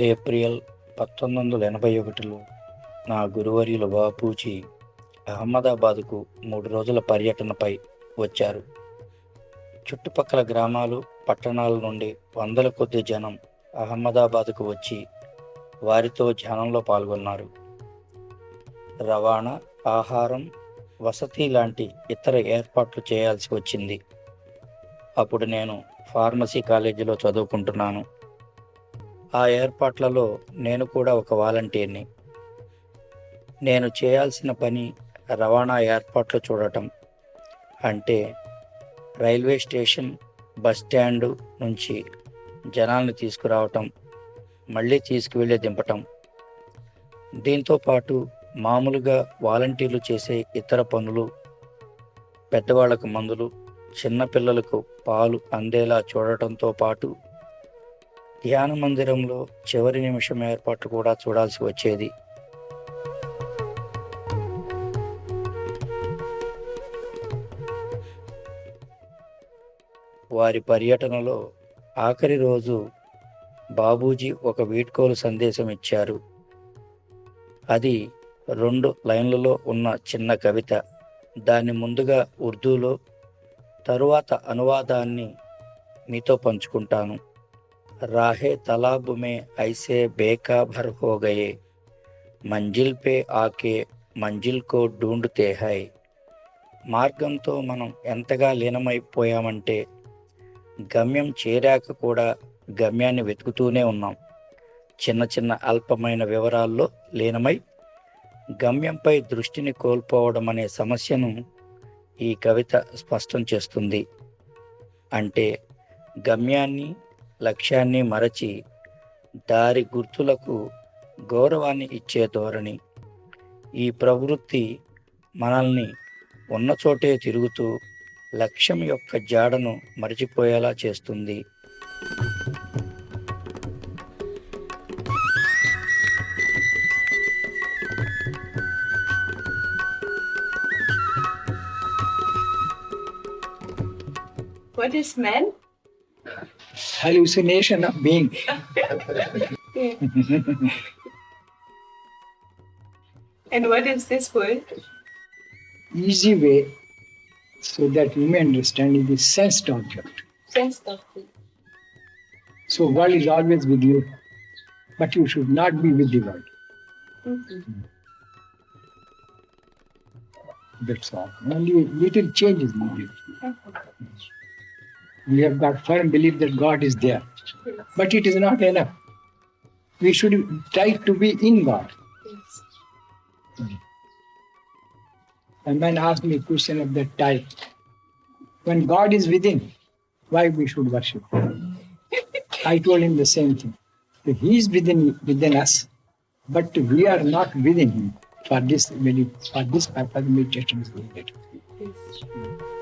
April 1981లో నా గురువర్యులు బాపూజీ అహ్మదాబాద్కు 3 రోజుల పర్యటనపై వచ్చారు. చుట్టుపక్కల గ్రామాలు, పట్టణాల నుండి వందల కొద్ది జనం అహ్మదాబాద్కు వచ్చి వారితో ధ్యానంలో పాల్గొన్నారు. రవాణా, ఆహారం, వసతి లాంటి ఇతర ఏర్పాట్లు చేయాల్సి వచ్చింది. అప్పుడు నేను ఫార్మసీ కాలేజీలో చదువుకుంటున్నాను. ఆ ఏర్పాట్లలో నేను కూడా ఒక వాలంటీర్ని. నేను చేయాల్సిన పని రవాణా ఏర్పాట్లు చూడటం. అంటే రైల్వే స్టేషన్, బస్ స్టాండు నుంచి జనాల్ని తీసుకురావటం, మళ్ళీ తీసుకువెళ్ళి దింపటం. దీంతో పాటు మామూలుగా వాలంటీర్లు చేసే ఇతర పనులు, పెద్దవాళ్లకు మందులు, చిన్నపిల్లలకు పాలు అందేలా చూడటంతో పాటు ధ్యాన మందిరంలో చివరి నిమిషం ఏర్పాట్లు కూడా చూడాల్సి వచ్చేది. వారి పర్యటనలో ఆఖరి రోజు బాబూజీ ఒక వీడ్కోలు సందేశం ఇచ్చారు. అది 2 లైన్లలో ఉన్న చిన్న కవిత. దాన్ని ముందుగా ఉర్దూలో, తరువాత అనువాదాన్ని మీతో పంచుకుంటాను. राहे तालाब में ऐसे बेखबर हो गए, मंजिल पे आके మంజిల్ కో ఢూంఢతే హై. మార్గంతో మనం ఎంతగా లీనమైపోయామంటే గమ్యం చేరాక కూడా గమ్యాన్ని వెతుకుతూనే ఉన్నాం. చిన్న చిన్న అల్పమైన వివరాల్లో లీనమై గమ్యంపై దృష్టిని కోల్పోవడం అనే సమస్యను ఈ కవిత స్పష్టం చేస్తుంది. అంటే గమ్యాన్ని, లక్ష్యాన్ని మరచి దారి గుర్తులకు గౌరవాన్ని ఇచ్చే ధోరణి. ఈ ప్రవృత్తి మనల్ని ఉన్న చోటే తిరుగుతూ లక్ష్యం యొక్క జాడను మరచిపోయేలా చేస్తుంది. What is man? Hallucination of being. And what is this word? Easy way so that you may understand is the sensed object. Sense of it. So world is always with you, but you should not be with the world. Mm-hmm. That's all. Only little change is needed. We have got firm belief that God is there, but it is not enough. We should try to be in God. Yes. A man asked me a question of that type. When God is within, why we should worship? I told him the same thing. That he is within us, but we are not within him. For this purpose, meditation is needed. Yes.